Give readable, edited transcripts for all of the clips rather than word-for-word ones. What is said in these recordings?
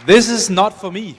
This is not for me.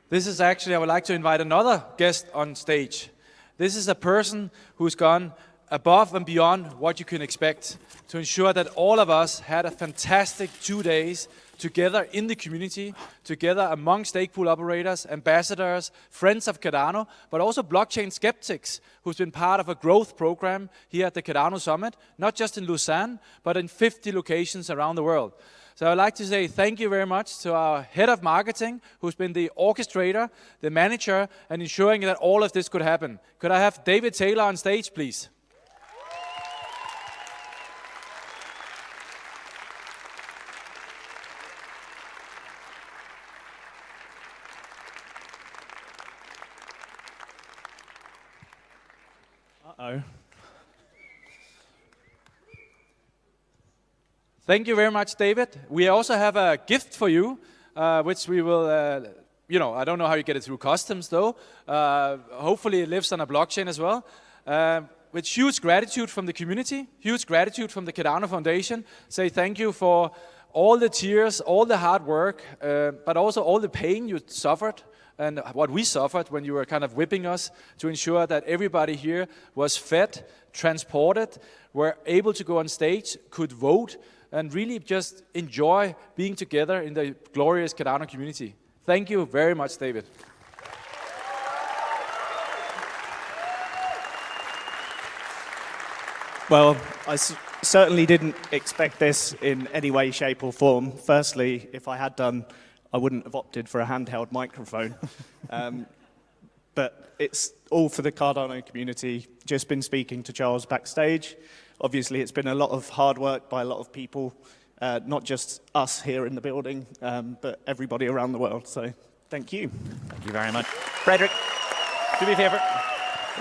This is actually, I would like to invite another guest on stage. This is a person who's gone above and beyond what you can expect to ensure that all of us had a fantastic 2 days together in the community, together among stake pool operators, ambassadors, friends of Cardano, but also blockchain skeptics who's been part of a growth program here at the Cardano Summit, not just in Lausanne, but in 50 locations around the world. So I'd like to say thank you very much to our head of marketing, who's been the orchestrator, the manager, and ensuring that all of this could happen. Could I have David Taylor on stage, please? Uh-oh. Thank you very much, David. We also have a gift for you, which we will, I don't know how you get it through customs though. Hopefully it lives on a blockchain as well. With huge gratitude from the community, huge gratitude from the Cardano Foundation. Say thank you for all the tears, all the hard work, but also all the pain you suffered and what we suffered when you were kind of whipping us to ensure that everybody here was fed, transported, were able to go on stage, could vote, and really just enjoy being together in the glorious Cardano community. Thank you very much, David. Well, I certainly didn't expect this in any way, shape or form. Firstly, if I had done, I wouldn't have opted for a handheld microphone. But it's all for the Cardano community. Just been speaking to Charles backstage. Obviously, it's been a lot of hard work by a lot of people, not just us here in the building, but everybody around the world. So thank you. Thank you very much. Frederick, do me a favor.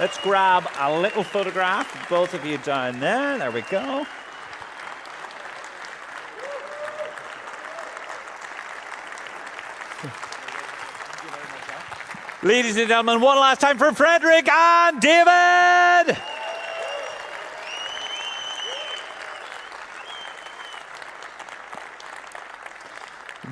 Let's grab a little photograph of both of you down there. There we go. Ladies and gentlemen, one last time for Frederick and David.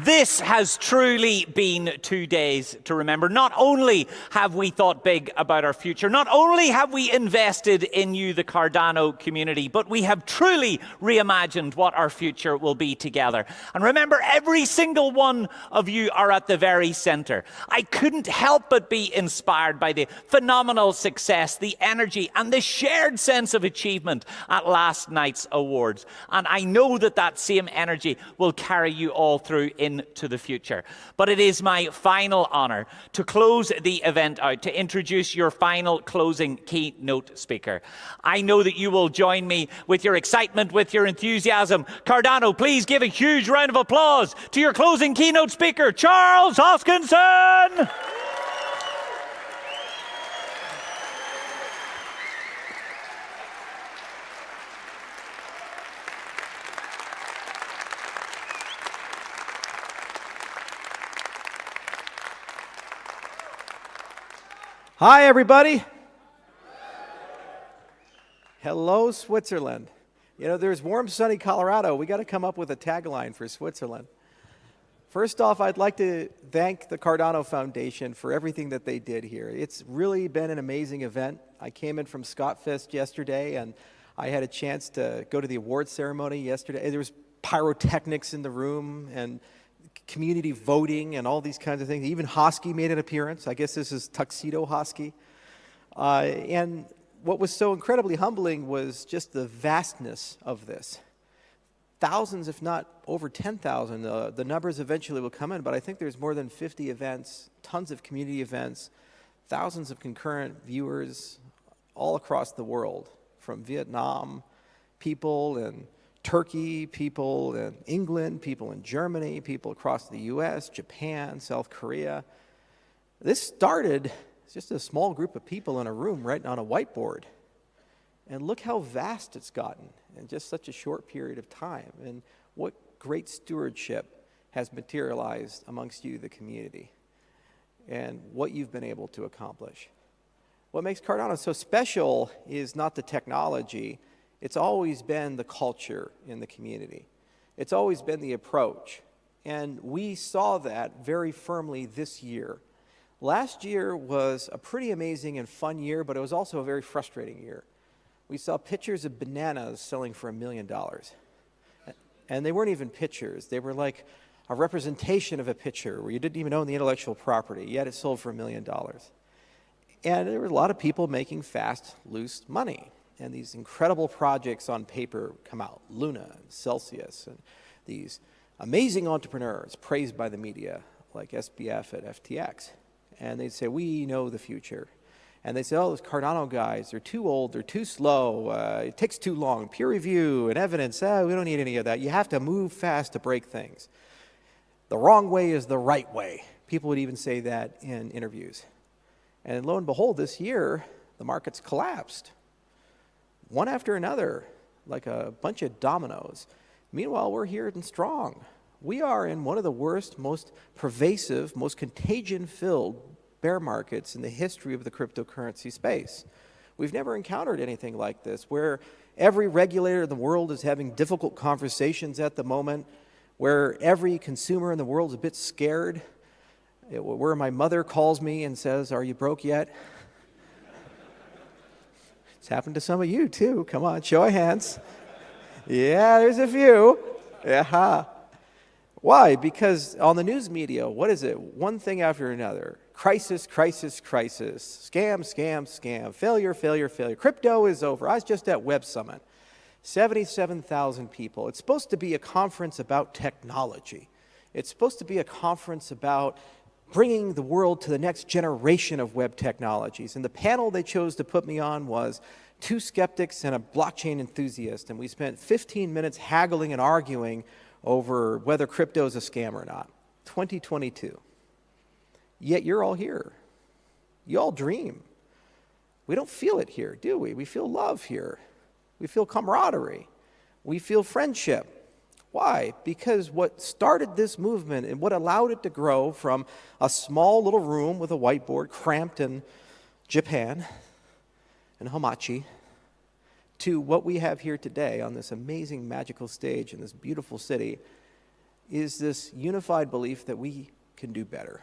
This has truly been 2 days to remember. Not only have we thought big about our future, not only have we invested in you, the Cardano community, but we have truly reimagined what our future will be together. And remember, every single one of you are at the very center. I couldn't help but be inspired by the phenomenal success, the energy, and the shared sense of achievement at last night's awards. And I know that that same energy will carry you all through into the future. But it is my final honor to close the event out, to introduce your final closing keynote speaker. I know that you will join me with your excitement, with your enthusiasm. Cardano, please give a huge round of applause to your closing keynote speaker, Charles Hoskinson. Hi, everybody. Hello, Switzerland. You know, there's warm, sunny Colorado. We got to come up with a tagline for Switzerland. First off, I'd like to thank the Cardano Foundation for everything that they did here. It's really been an amazing event. I came in from Scottfest yesterday, and I had a chance to go to the award ceremony yesterday. There was pyrotechnics in the room, and community voting and all these kinds of things. Even Hosky made an appearance. I guess this is Tuxedo Hosky. And what was so incredibly humbling was just the vastness of this. Thousands, if not over 10,000. The numbers eventually will come in, but I think there's more than 50 events, tons of community events, thousands of concurrent viewers all across the world, from Vietnam, people and Turkey, people in England, people in Germany, people across the US, Japan, South Korea. This started as just a small group of people in a room writing on a whiteboard. And look how vast it's gotten in just such a short period of time. And what great stewardship has materialized amongst you, the community, and what you've been able to accomplish. What makes Cardano so special is not the technology. It's always been the culture in the community. It's always been the approach. And we saw that very firmly this year. Last year was a pretty amazing and fun year, but it was also a very frustrating year. We saw pictures of bananas selling for $1 million. And they weren't even pictures. They were like a representation of a picture where you didn't even own the intellectual property, yet it sold for $1 million. And there were a lot of people making fast, loose money. And these incredible projects on paper come out, Luna and Celsius, and these amazing entrepreneurs praised by the media, like SBF at FTX. And they'd say, we know the future. And they say, oh, those Cardano guys, they're too old, they're too slow, it takes too long, peer review and evidence, we don't need any of that. You have to move fast to break things. The wrong way is the right way. People would even say that in interviews. And lo and behold, this year, the markets collapsed, one after another, like a bunch of dominoes. Meanwhile, we're here and strong. We are in one of the worst, most pervasive, most contagion-filled bear markets in the history of the cryptocurrency space. We've never encountered anything like this, where every regulator in the world is having difficult conversations at the moment, where every consumer in the world is a bit scared, where my mother calls me and says, are you broke yet? It's happened to some of you too. Come on, show of hands. Yeah, there's a few. Yeah. Why? Because on the news media, what is it? One thing after another. Crisis, crisis, crisis. Scam, scam, scam. Failure, failure, failure. Crypto is over. I was just at Web Summit. 77,000 people. It's supposed to be a conference about technology. It's supposed to be a conference about bringing the world to the next generation of web technologies. And the panel they chose to put me on was 2 skeptics and a blockchain enthusiast. And we spent 15 minutes haggling and arguing over whether crypto is a scam or not. 2022. Yet you're all here. You all dream. We don't feel it here, do we? We feel love here. We feel camaraderie. We feel friendship. Why? Because what started this movement and what allowed it to grow from a small little room with a whiteboard cramped in Japan and Hamachi to what we have here today on this amazing magical stage in this beautiful city is this unified belief that we can do better.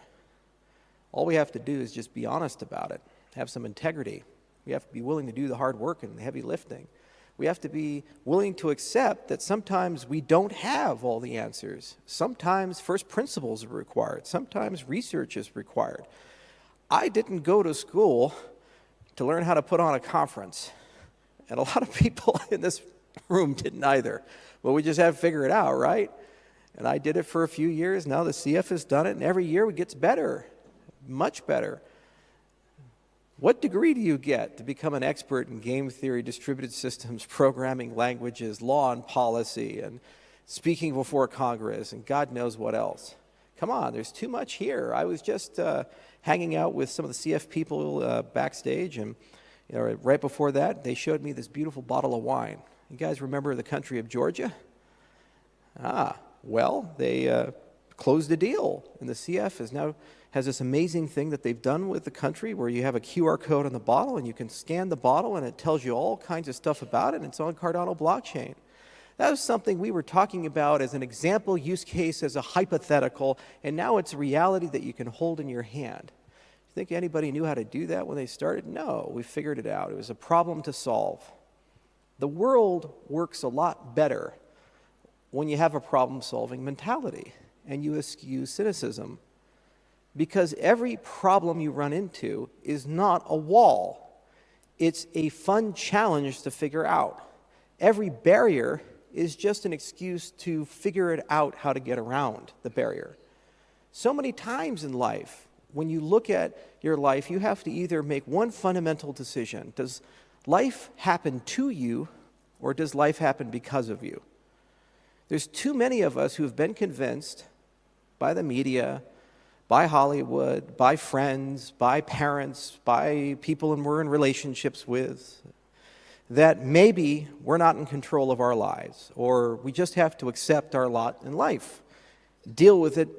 All we have to do is just be honest about it, have some integrity. We have to be willing to do the hard work and the heavy lifting. We have to be willing to accept that sometimes we don't have all the answers. Sometimes first principles are required. Sometimes research is required. I didn't go to school to learn how to put on a conference. And a lot of people in this room didn't either. But we just have to figure it out, right? And I did it for a few years. Now the CF has done it, and every year it gets better, much better. What degree do you get to become an expert in game theory, distributed systems, programming languages, law and policy, and speaking before Congress, and God knows what else? Come on, there's too much here. I was just hanging out with some of the CF people backstage, and right before that, they showed me this beautiful bottle of wine. You guys remember the country of Georgia? Well, they closed a deal, and the CF has this amazing thing that they've done with the country where you have a QR code on the bottle and you can scan the bottle and it tells you all kinds of stuff about it, and it's on Cardano blockchain. That was something we were talking about as an example use case, as a hypothetical, and now it's a reality that you can hold in your hand. You think anybody knew how to do that when they started? No, we figured it out. It was a problem to solve. The world works a lot better when you have a problem-solving mentality and you eschew cynicism. Because every problem you run into is not a wall. It's a fun challenge to figure out. Every barrier is just an excuse to figure it out how to get around the barrier. So many times in life, when you look at your life, you have to either make one fundamental decision. Does life happen to you, or does life happen because of you? There's too many of us who have been convinced by the media, by Hollywood, by friends, by parents, by people we're in relationships with, that maybe we're not in control of our lives, or we just have to accept our lot in life, deal with it.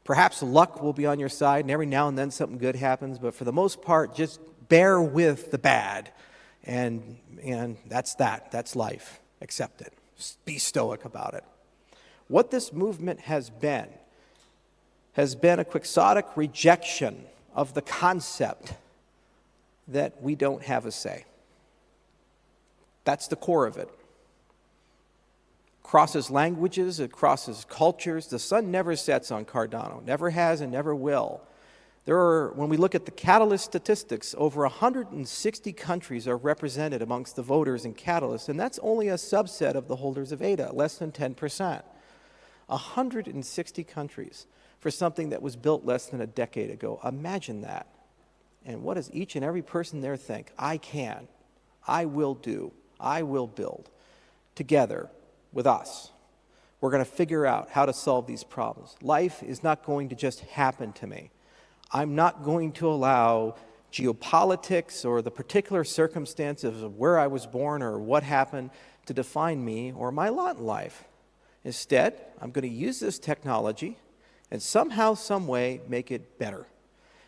Perhaps luck will be on your side, and every now and then something good happens, but for the most part, just bear with the bad, and that's that. That's life. Accept it. Be stoic about it. What this movement has been a quixotic rejection of the concept that we don't have a say. That's the core of it. Crosses languages, it crosses cultures. The sun never sets on Cardano, never has and never will. When we look at the Catalyst statistics, over 160 countries are represented amongst the voters in Catalyst, and that's only a subset of the holders of ADA, less than 10%. 160 countries for something that was built less than a decade ago. Imagine that. And what does each and every person there think? I can, I will do, I will build. Together with us, we're going to figure out how to solve these problems. Life is not going to just happen to me. I'm not going to allow geopolitics or the particular circumstances of where I was born or what happened to define me or my lot in life. Instead, I'm going to use this technology and somehow, some way, make it better.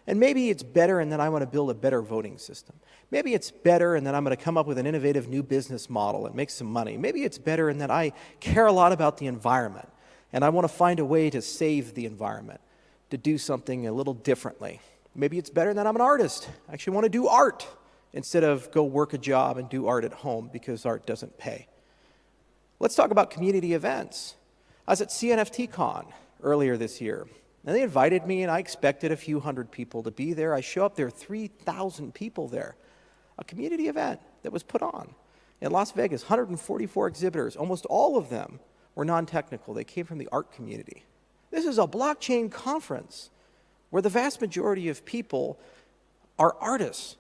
And maybe it's better and then I want to build a better voting system. Maybe it's better and then I'm going to come up with an innovative new business model and make some money. Maybe it's better and that I care a lot about the environment and I want to find a way to save the environment, to do something a little differently. Maybe it's better that I'm an artist. I actually want to do art instead of go work a job and do art at home because art doesn't pay. Let's talk about community events. I was at CNFTCon earlier this year, and they invited me, and I expected a few hundred people to be there. I show up, there are 3,000 people there. A community event that was put on in Las Vegas, 144 exhibitors. Almost all of them were non-technical. They came from the art community. This is a blockchain conference where the vast majority of people are artists.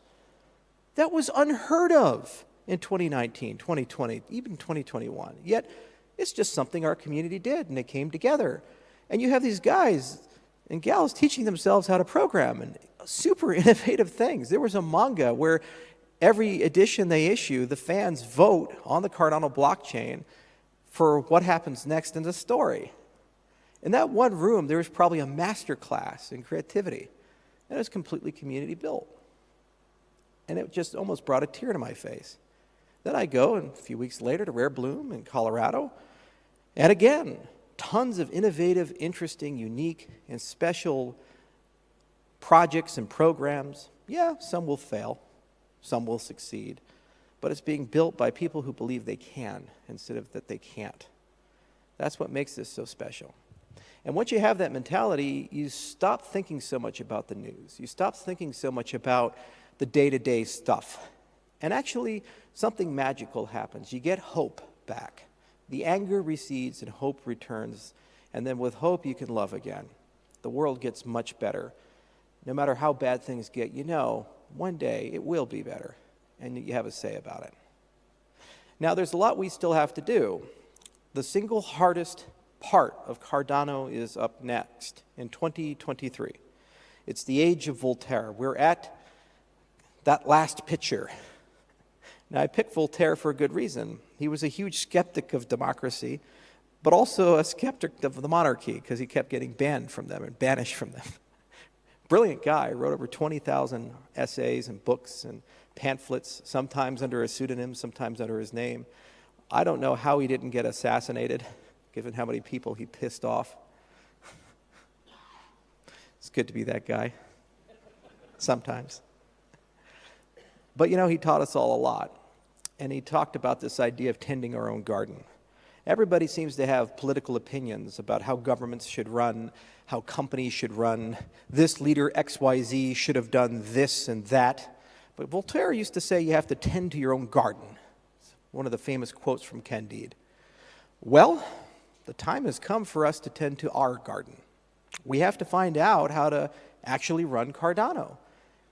That was unheard of in 2019, 2020, even 2021. Yet, it's just something our community did, and they came together. And you have these guys and gals teaching themselves how to program and super innovative things. There was a manga where every edition they issue, the fans vote on the Cardano blockchain for what happens next in the story. In that one room, there was probably a master class in creativity. And it was completely community built. And it just almost brought a tear to my face. Then I go, and a few weeks later, to Rare Bloom in Colorado. And again, tons of innovative, interesting, unique, and special projects and programs. Yeah, some will fail. Some will succeed. But it's being built by people who believe they can instead of that they can't. That's what makes this so special. And once you have that mentality, you stop thinking so much about the news. You stop thinking so much about the day-to-day stuff. And actually, something magical happens. You get hope back. The anger recedes and hope returns. And then with hope, you can love again. The world gets much better. No matter how bad things get, you know, one day it will be better. And you have a say about it. Now, there's a lot we still have to do. The single hardest part of Cardano is up next in 2023. It's the age of Voltaire. We're at that last picture. Now, I picked Voltaire for a good reason. He was a huge skeptic of democracy, but also a skeptic of the monarchy because he kept getting banned from them and banished from them. Brilliant guy, wrote over 20,000 essays and books and pamphlets, sometimes under a pseudonym, sometimes under his name. I don't know how he didn't get assassinated, given how many people he pissed off. It's good to be that guy, sometimes. But you know, he taught us all a lot. And he talked about this idea of tending our own garden. Everybody seems to have political opinions about how governments should run, how companies should run. This leader XYZ should have done this and that. But Voltaire used to say you have to tend to your own garden. It's one of the famous quotes from Candide. Well, the time has come for us to tend to our garden. We have to find out how to actually run Cardano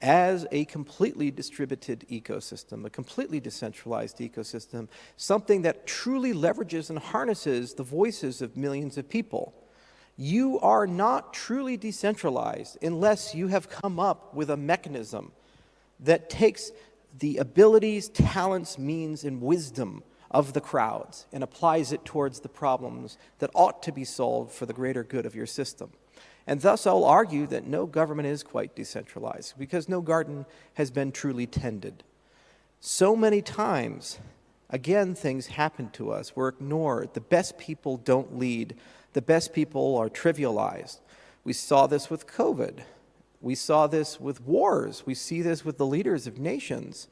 as a completely distributed ecosystem, a completely decentralized ecosystem, something that truly leverages and harnesses the voices of millions of people. You are not truly decentralized unless you have come up with a mechanism that takes the abilities, talents, means, and wisdom of the crowds and applies it towards the problems that ought to be solved for the greater good of your system. And thus I'll argue that no government is quite decentralized because no garden has been truly tended. So many times, again, things happen to us. We're ignored. The best people don't lead. The best people are trivialized. We saw this with COVID. We saw this with wars. We see this with the leaders of nations.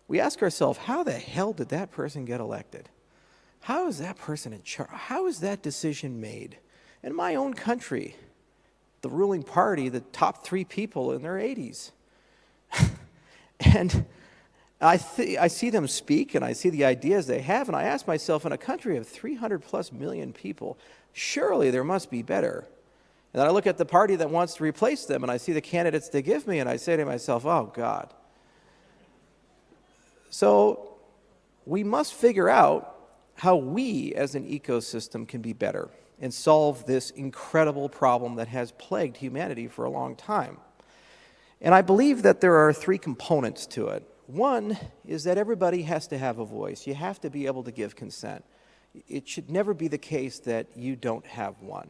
We ask ourselves, how the hell did that person get elected? How is that person in charge? How is that decision made? In my own country, the ruling party, the top 3 people in their 80s. And I see them speak, and I see the ideas they have, and I ask myself, in a country of 300 plus million people, surely there must be better. And then I look at the party that wants to replace them, and I see the candidates they give me, and I say to myself, oh, God. So we must figure out how we as an ecosystem can be better and solve this incredible problem that has plagued humanity for a long time. And I believe that there are 3 components to it. One is that everybody has to have a voice. You have to be able to give consent. It should never be the case that you don't have one.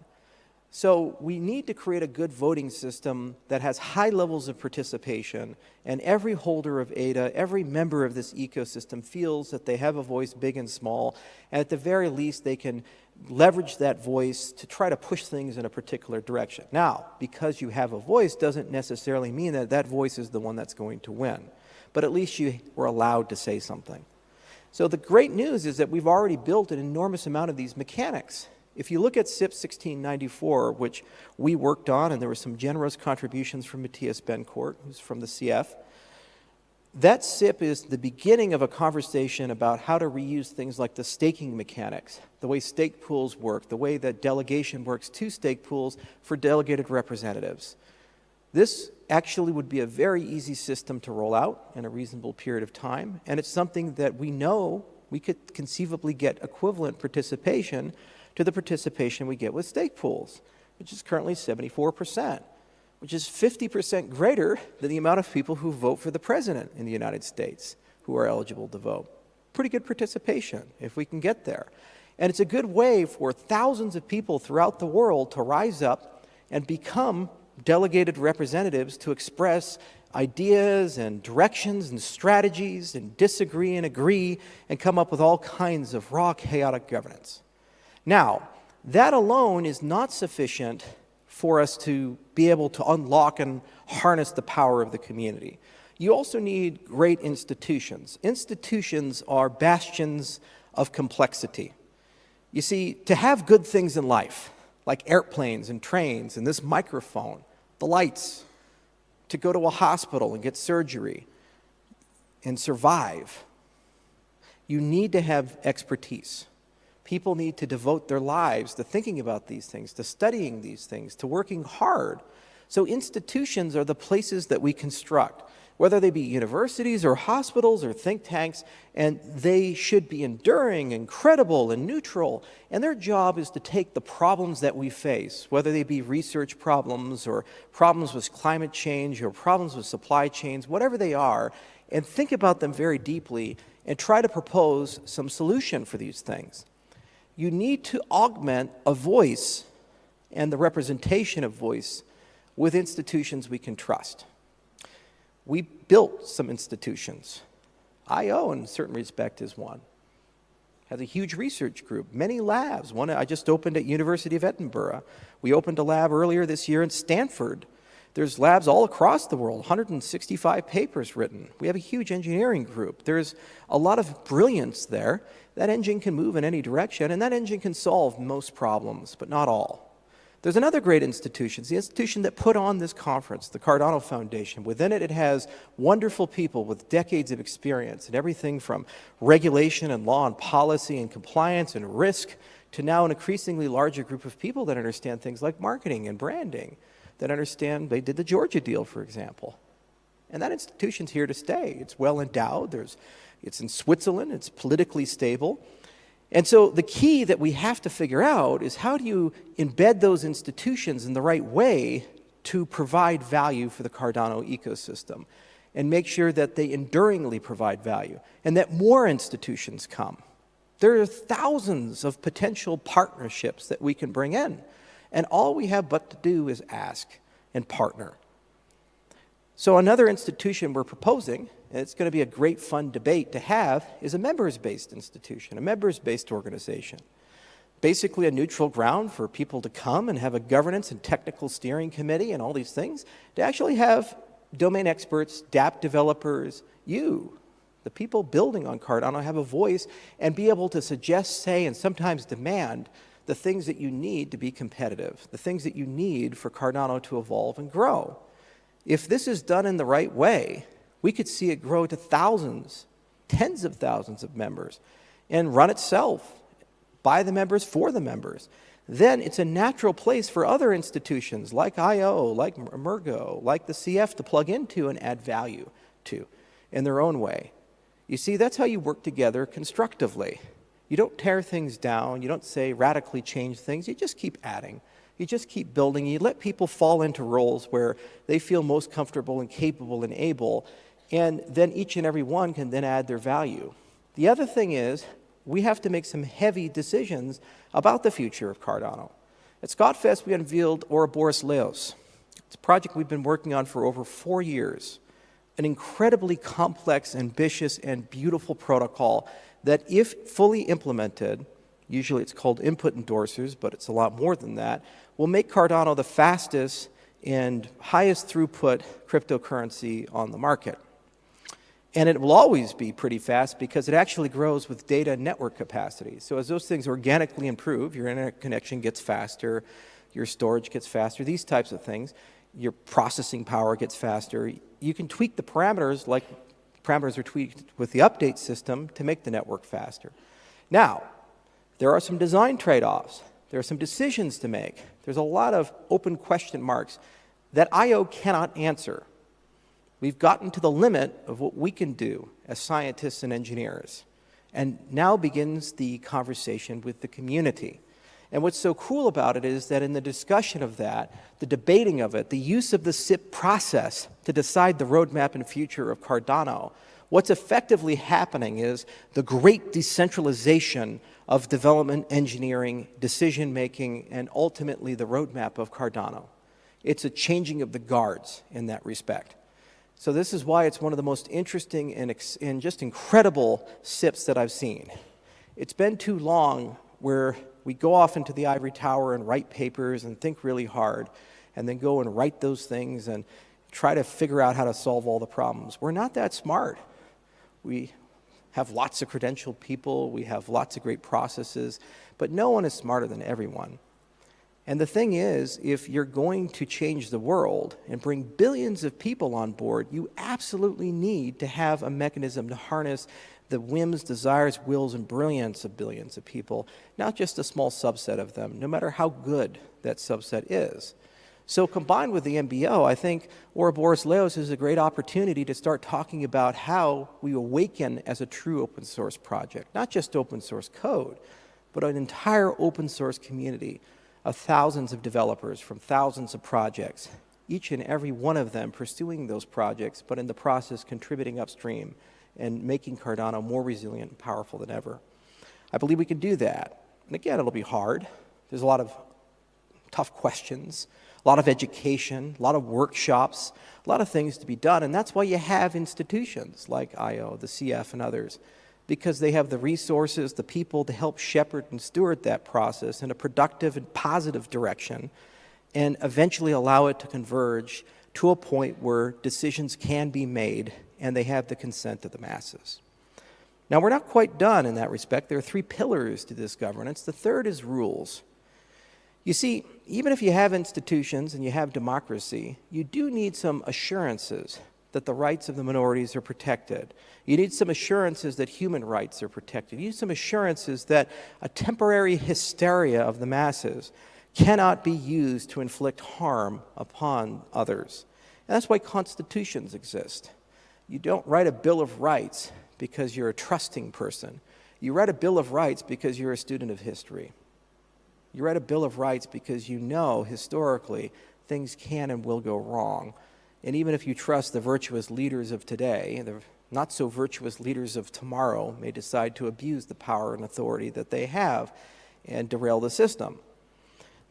So we need to create a good voting system that has high levels of participation, and every holder of ADA, every member of this ecosystem feels that they have a voice, big and small, and at the very least they can leverage that voice to try to push things in a particular direction. Now, because you have a voice doesn't necessarily mean that that voice is the one that's going to win, but at least you were allowed to say something. So the great news is that we've already built an enormous amount of these mechanics. If you look at SIP 1694, which we worked on, and there were some generous contributions from Matthias Bencourt, who's from the CF, that SIP is the beginning of a conversation about how to reuse things like the staking mechanics, the way stake pools work, the way that delegation works to stake pools for delegated representatives. This actually would be a very easy system to roll out in a reasonable period of time, and it's something that we know we could conceivably get equivalent participation to the participation we get with stake pools, which is currently 74%, which is 50% greater than the amount of people who vote for the president in the United States who are eligible to vote. Pretty good participation if we can get there. And it's a good way for thousands of people throughout the world to rise up and become delegated representatives to express ideas and directions and strategies and disagree and agree and come up with all kinds of raw, chaotic governance. Now, that alone is not sufficient for us to be able to unlock and harness the power of the community. You also need great institutions. Institutions are bastions of complexity. You see, to have good things in life, like airplanes and trains and this microphone, the lights, to go to a hospital and get surgery and survive, you need to have expertise. People need to devote their lives to thinking about these things, to studying these things, to working hard. So institutions are the places that we construct, whether they be universities or hospitals or think tanks, and they should be enduring and credible and neutral. And their job is to take the problems that we face, whether they be research problems or problems with climate change or problems with supply chains, whatever they are, and think about them very deeply and try to propose some solution for these things. You need to augment a voice and the representation of voice with institutions we can trust. We built some institutions. I.O. in a certain respect is one. Has a huge research group, many labs. One I just opened at University of Edinburgh. We opened a lab earlier this year in Stanford. There's labs all across the world, 165 papers written. We have a huge engineering group. There's a lot of brilliance there. That engine can move in any direction, and that engine can solve most problems, but not all. There's another great institution, the institution that put on this conference, the Cardano Foundation. Within it, it has wonderful people with decades of experience in everything from regulation and law and policy and compliance and risk to now an increasingly larger group of people that understand things like marketing and branding, that understand, they did the Georgia deal, for example. And that institution's here to stay. It's well endowed. It's in Switzerland. It's politically stable. And so the key that we have to figure out is how do you embed those institutions in the right way to provide value for the Cardano ecosystem and make sure that they enduringly provide value and that more institutions come. There are thousands of potential partnerships that we can bring in, and all we have but to do is ask and partner. So another institution we're proposing, and it's going to be a great fun debate to have, is a members-based institution, a members-based organization. basically a neutral ground for people to come and have a governance and technical steering committee and all these things, to actually have domain experts, dApp developers, you, the people building on Cardano, have a voice and be able to suggest, say, and sometimes demand the things that you need to be competitive, the things that you need for Cardano to evolve and grow. If this is done in the right way, we could see it grow to thousands, tens of thousands of members, and run itself, by the members, for the members. Then it's a natural place for other institutions like IO, like Emergo, like the CF to plug into and add value to in their own way. You see, that's how you work together constructively. You don't tear things down, you don't say radically change things, you just keep adding. You just keep building, you let people fall into roles where they feel most comfortable and capable and able, and then each and every one can then add their value. The other thing is, we have to make some heavy decisions about the future of Cardano. At ScottFest, we unveiled Ouroboros Leos. It's a project we've been working on for over 4 years. An incredibly complex, ambitious, and beautiful protocol that, if fully implemented, usually it's called input endorsers, but it's a lot more than that, will make Cardano the fastest and highest throughput cryptocurrency on the market. And it will always be pretty fast because it actually grows with data network capacity. So as those things organically improve, your internet connection gets faster, your storage gets faster, these types of things, your processing power gets faster. You can tweak the parameters like parameters are tweaked with the update system to make the network faster. Now, there are some design trade-offs. There are some decisions to make. There's a lot of open question marks that IO cannot answer. We've gotten to the limit of what we can do as scientists and engineers. And now begins the conversation with the community. And what's so cool about it is that in the discussion of that, the debating of it, the use of the SIP process to decide the roadmap and future of Cardano, what's effectively happening is the great decentralization of development, engineering, decision-making, and ultimately the roadmap of Cardano. It's a changing of the guards in that respect. So this is why it's one of the most interesting and just incredible SIPs that I've seen. It's been too long where we go off into the ivory tower and write papers and think really hard and then go and write those things and try to figure out how to solve all the problems. We're not that smart. We have lots of credentialed people, we have lots of great processes, but no one is smarter than everyone. And the thing is, if you're going to change the world and bring billions of people on board, you absolutely need to have a mechanism to harness the whims, desires, wills, and brilliance of billions of people, not just a small subset of them, no matter how good that subset is. So combined with the MBO, I think Ouroboros Leos is a great opportunity to start talking about how we awaken as a true open source project, not just open source code, but an entire open source community of thousands of developers from thousands of projects, each and every one of them pursuing those projects, but in the process contributing upstream and making Cardano more resilient and powerful than ever. I believe we can do that. And again, it'll be hard. There's a lot of tough questions, a lot of education, a lot of workshops, a lot of things to be done. And that's why you have institutions like IO, the CF, and others, because they have the resources, the people to help shepherd and steward that process in a productive and positive direction and eventually allow it to converge to a point where decisions can be made and they have the consent of the masses. Now, we're not quite done in that respect. There are 3 pillars to this governance. The third is rules. You see, even if you have institutions and you have democracy, you do need some assurances that the rights of the minorities are protected. You need some assurances that human rights are protected. You need some assurances that a temporary hysteria of the masses cannot be used to inflict harm upon others. And that's why constitutions exist. You don't write a Bill of Rights because you're a trusting person. You write a Bill of Rights because you're a student of history. You write a Bill of Rights because you know historically things can and will go wrong. And even if you trust the virtuous leaders of today, the not so virtuous leaders of tomorrow may decide to abuse the power and authority that they have and derail the system.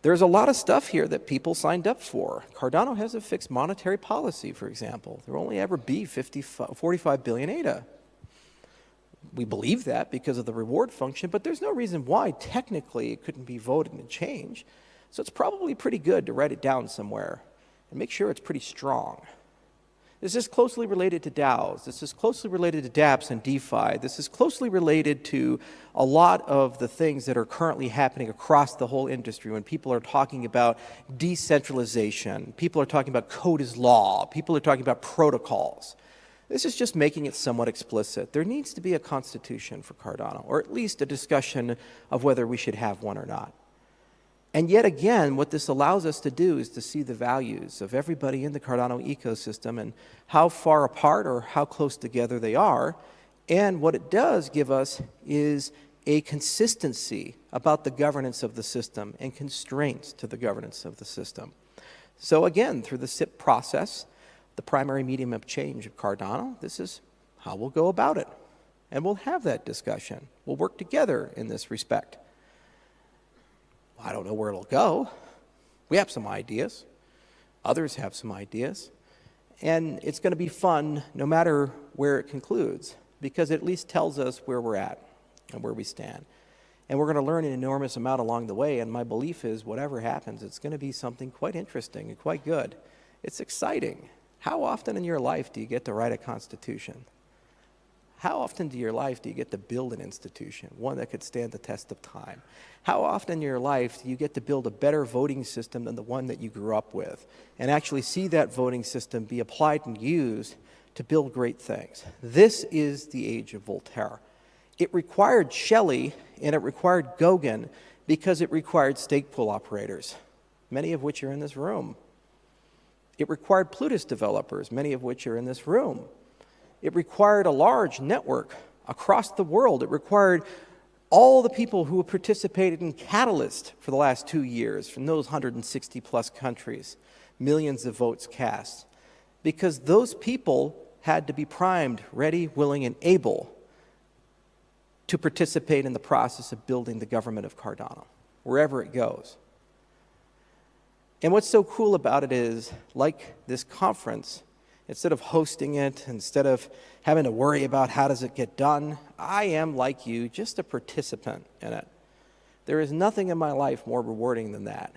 There's a lot of stuff here that people signed up for. Cardano has a fixed monetary policy, for example. There will only ever be 45 billion ADA. We believe that because of the reward function, but there's no reason why technically it couldn't be voted and changed. So it's probably pretty good to write it down somewhere and make sure it's pretty strong. This is closely related to DAOs. This is closely related to dApps and DeFi. This is closely related to a lot of the things that are currently happening across the whole industry when people are talking about decentralization. People are talking about code is law. People are talking about protocols. This is just making it somewhat explicit. There needs to be a constitution for Cardano, or at least a discussion of whether we should have one or not. And yet again, what this allows us to do is to see the values of everybody in the Cardano ecosystem and how far apart or how close together they are. And what it does give us is a consistency about the governance of the system and constraints to the governance of the system. So again, through the SIP process, the primary medium of change of Cardano, this is how we'll go about it. And we'll have that discussion. We'll work together in this respect. I don't know where it'll go. We have some ideas. Others have some ideas. And it's going to be fun no matter where it concludes, because it at least tells us where we're at and where we stand. And we're going to learn an enormous amount along the way, and my belief is whatever happens, it's going to be something quite interesting and quite good. It's exciting. How often in your life do you get to write a constitution? How often in your life do you get to build an institution, one that could stand the test of time? How often in your life do you get to build a better voting system than the one that you grew up with and actually see that voting system be applied and used to build great things? This is the age of Voltaire. It required Shelley and it required Gauguin because it required stake pool operators, many of which are in this room. It required Plutus developers, many of which are in this room. It required a large network across the world. It required all the people who have participated in Catalyst for the last 2 years from those 160 plus countries, millions of votes cast, because those people had to be primed, ready, willing, and able to participate in the process of building the government of Cardano, wherever it goes. And what's so cool about it is, like this conference, instead of hosting it, instead of having to worry about how does it get done, I am, like you, just a participant in it. There is nothing in my life more rewarding than that.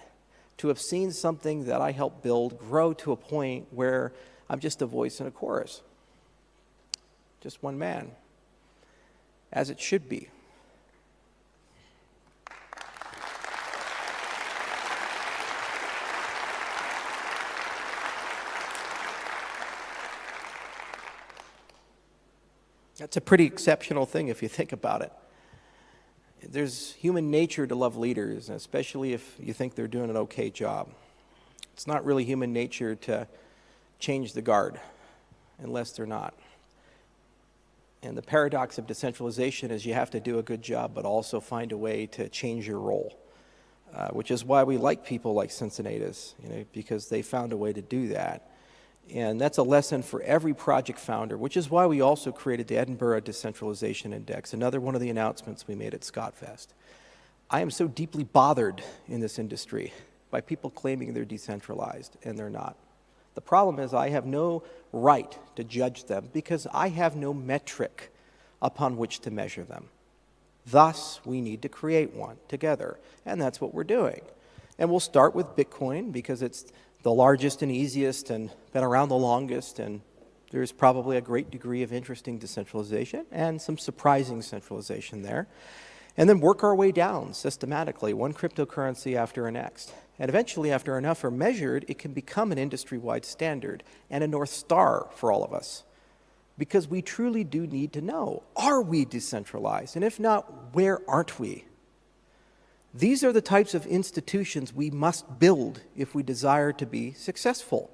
To have seen something that I helped build grow to a point where I'm just a voice in a chorus. Just one man. As it should be. That's a pretty exceptional thing if you think about it. There's human nature to love leaders, especially if you think they're doing an okay job. It's not really human nature to change the guard unless they're not. And the paradox of decentralization is you have to do a good job, but also find a way to change your role, which is why we like people like Cincinnatus, because they found a way to do that. And that's a lesson for every project founder, which is why we also created the Edinburgh Decentralization Index, another one of the announcements we made at ScottFest. I am so deeply bothered in this industry by people claiming they're decentralized, and they're not. The problem is I have no right to judge them because I have no metric upon which to measure them. Thus, we need to create one together, and that's what we're doing. And we'll start with Bitcoin because it's the largest and easiest and been around the longest, and there's probably a great degree of interesting decentralization and some surprising centralization there. And then work our way down systematically, one cryptocurrency after the next. And eventually, after enough are measured, it can become an industry-wide standard and a North Star for all of us. Because we truly do need to know, are we decentralized? And if not, where aren't we? These are the types of institutions we must build if we desire to be successful.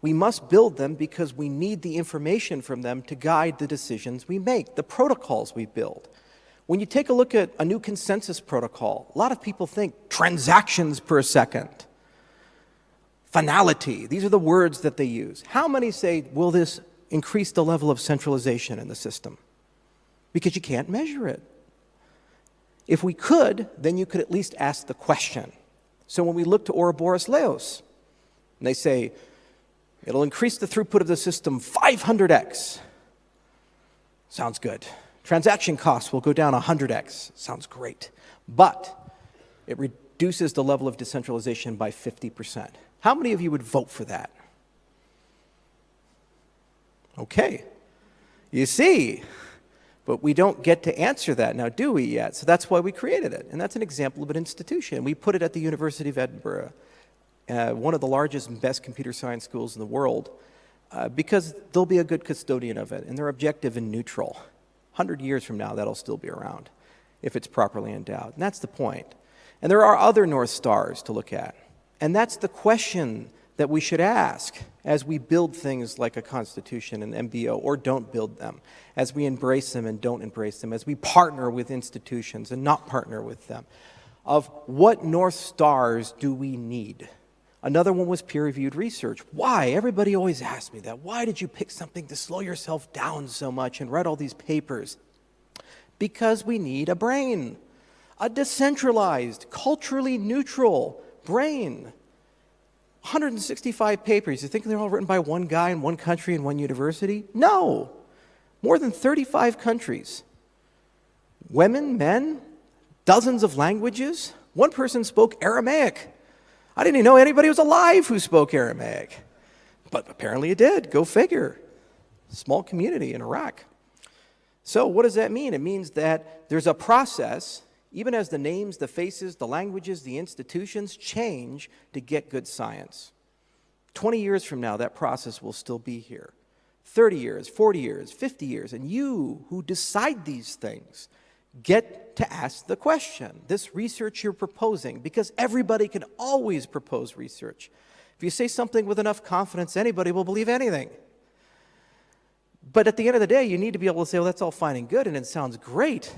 We must build them because we need the information from them to guide the decisions we make, the protocols we build. When you take a look at a new consensus protocol, a lot of people think transactions per second, finality. These are the words that they use. How many say, will this increase the level of centralization in the system? Because you can't measure it. If we could, then you could at least ask the question. So when we look to Ouroboros Laos, and they say, it'll increase the throughput of the system 500x. Sounds good. Transaction costs will go down 100x. Sounds great. But it reduces the level of decentralization by 50%. How many of you would vote for that? Okay. You see, but we don't get to answer that now, do we, yet? So that's why we created it. And that's an example of an institution. We put it at the University of Edinburgh, one of the largest and best computer science schools in the world, because they'll be a good custodian of it, and they're objective and neutral. 100 years from now, that'll still be around if it's properly endowed. And that's the point. And there are other North Stars to look at. And that's the question that we should ask as we build things like a constitution and MBO, or don't build them, as we embrace them and don't embrace them, as we partner with institutions and not partner with them, of what North Stars do we need? Another one was peer-reviewed research. Why? Everybody always asks me that. Why did you pick something to slow yourself down so much and write all these papers? Because we need a brain, a decentralized, culturally neutral brain. 165 papers. You think they're all written by one guy in one country and one university? No. More than 35 countries. Women, men, dozens of languages. One person spoke Aramaic. I didn't even know anybody was alive who spoke Aramaic. But apparently it did. Go figure. Small community in Iraq. So what does that mean? It means that there's a process, even as the names, the faces, the languages, the institutions change to get good science. 20 years from now, that process will still be here. 30 years, 40 years, 50 years, and you who decide these things get to ask the question, this research you're proposing, because everybody can always propose research. If you say something with enough confidence, anybody will believe anything. But at the end of the day, you need to be able to say, well, that's all fine and good, and it sounds great.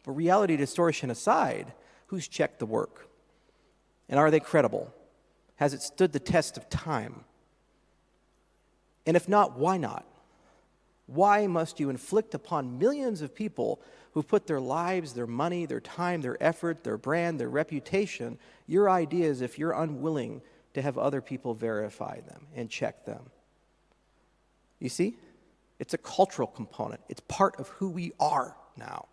But reality distortion aside, who's checked the work? And are they credible? Has it stood the test of time? And if not, why not? Why must you inflict upon millions of people who've put their lives, their money, their time, their effort, their brand, their reputation, your ideas, if you're unwilling to have other people verify them and check them? You see? It's a cultural component. It's part of who we are now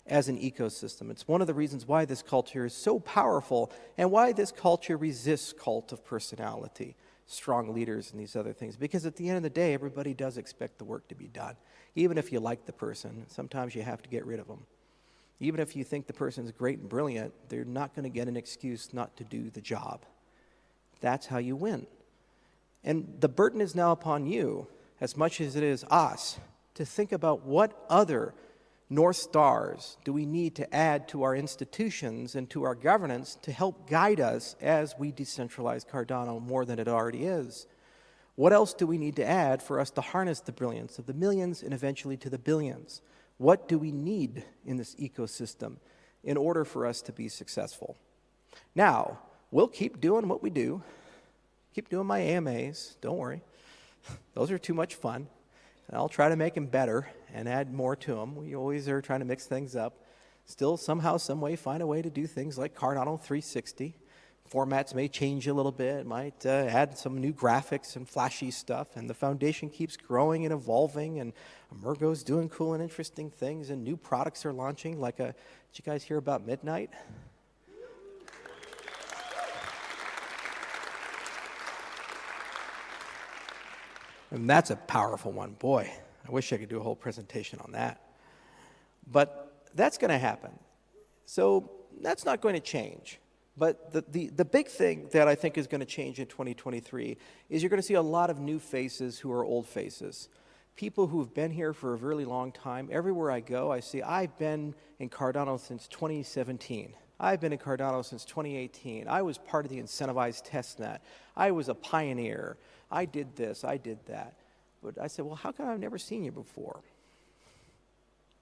as an ecosystem. It's one of the reasons why this culture is so powerful and why this culture resists cult of personality, strong leaders, and these other things. Because at the end of the day, everybody does expect the work to be done. Even if you like the person, sometimes you have to get rid of them. Even if you think the person's great and brilliant, they're not going to get an excuse not to do the job. That's how you win. And the burden is now upon you, as much as it is us, to think about what other North Stars do we need to add to our institutions and to our governance to help guide us as we decentralize Cardano more than it already is. What else do we need to add for us to harness the brilliance of the millions and eventually to the billions? What do we need in this ecosystem in order for us to be successful? Now, we'll keep doing what we do. Keep doing my AMAs, don't worry. Those are too much fun. And I'll try to make them better and add more to them. We always are trying to mix things up. Still, somehow, some way, find a way to do things like Cardano 360. Formats may change a little bit, might add some new graphics and flashy stuff, and the foundation keeps growing and evolving, and Emergo's doing cool and interesting things, and new products are launching, like did you guys hear about Midnight? And that's a powerful one. Boy, I wish I could do a whole presentation on that. But that's going to happen. So that's not going to change. But the big thing that I think is going to change in 2023 is you're going to see a lot of new faces who are old faces. People who have been here for a really long time. Everywhere I go, I see I've been in Cardano since 2017. I've been in Cardano since 2018. I was part of the incentivized testnet. I was a pioneer. I did this, I did that. But I said, well, how come I've never seen you before?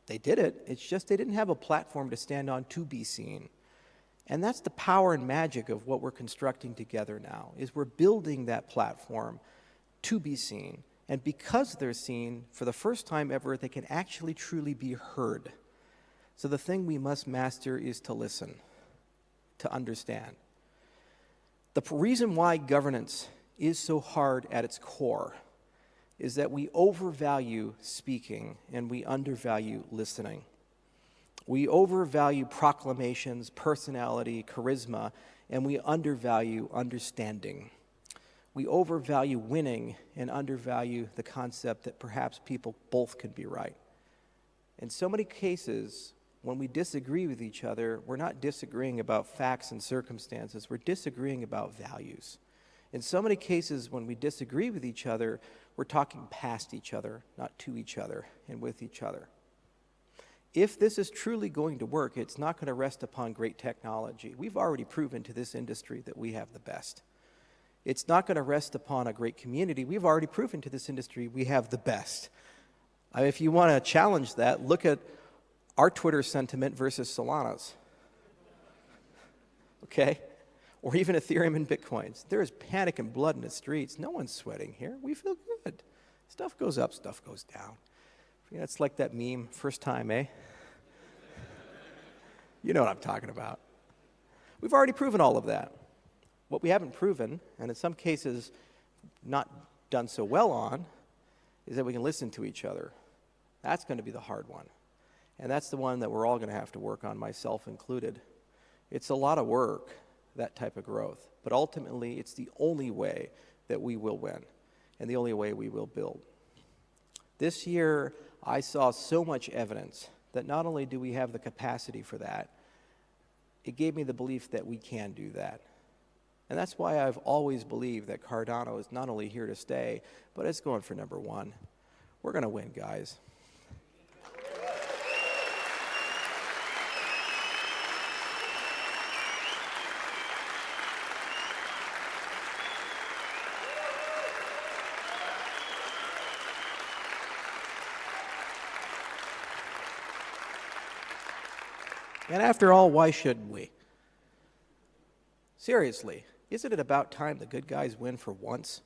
They did it. It's just they didn't have a platform to stand on to be seen. And that's the power and magic of what we're constructing together now, is we're building that platform to be seen. And because they're seen, for the first time ever, they can actually truly be heard. So the thing we must master is to listen, to understand. The reason why governance is so hard at its core is that we overvalue speaking and we undervalue listening. We overvalue proclamations, personality, charisma, and we undervalue understanding. We overvalue winning and undervalue the concept that perhaps people both can be right. In so many cases, when we disagree with each other, we're not disagreeing about facts and circumstances, we're disagreeing about values. In so many cases, when we disagree with each other, we're talking past each other, not to each other and with each other. If this is truly going to work, it's not going to rest upon great technology. We've already proven to this industry that we have the best. It's not going to rest upon a great community. We've already proven to this industry we have the best. If you want to challenge that, look at our Twitter sentiment versus Solana's. Okay? Or even Ethereum and Bitcoins. There is panic and blood in the streets. No one's sweating here. We feel good. Stuff goes up, stuff goes down. It's like that meme, first time, eh? You know what I'm talking about. We've already proven all of that. What we haven't proven, and in some cases not done so well on, is that we can listen to each other. That's going to be the hard one. And that's the one that we're all going to have to work on, myself included. It's a lot of work, that type of growth. But ultimately, it's the only way that we will win and the only way we will build. This year, I saw so much evidence that not only do we have the capacity for that, it gave me the belief that we can do that. And that's why I've always believed that Cardano is not only here to stay, but it's going for number one. We're going to win, guys. And after all, why shouldn't we? Seriously, isn't it about time the good guys win for once?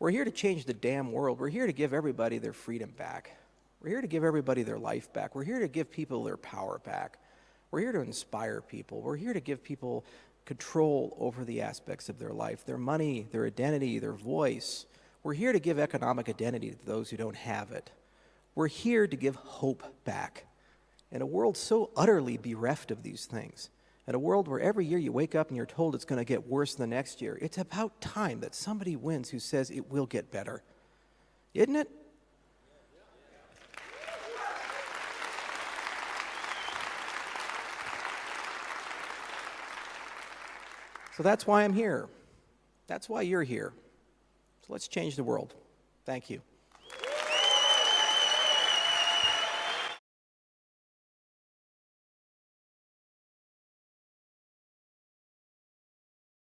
We're here to change the damn world. We're here to give everybody their freedom back. We're here to give everybody their life back. We're here to give people their power back. We're here to inspire people. We're here to give people control over the aspects of their life, their money, their identity, their voice. We're here to give economic identity to those who don't have it. We're here to give hope back. In a world so utterly bereft of these things, in a world where every year you wake up and you're told it's going to get worse the next year, it's about time that somebody wins who says it will get better. Isn't it? So that's why I'm here. That's why you're here. So let's change the world. Thank you.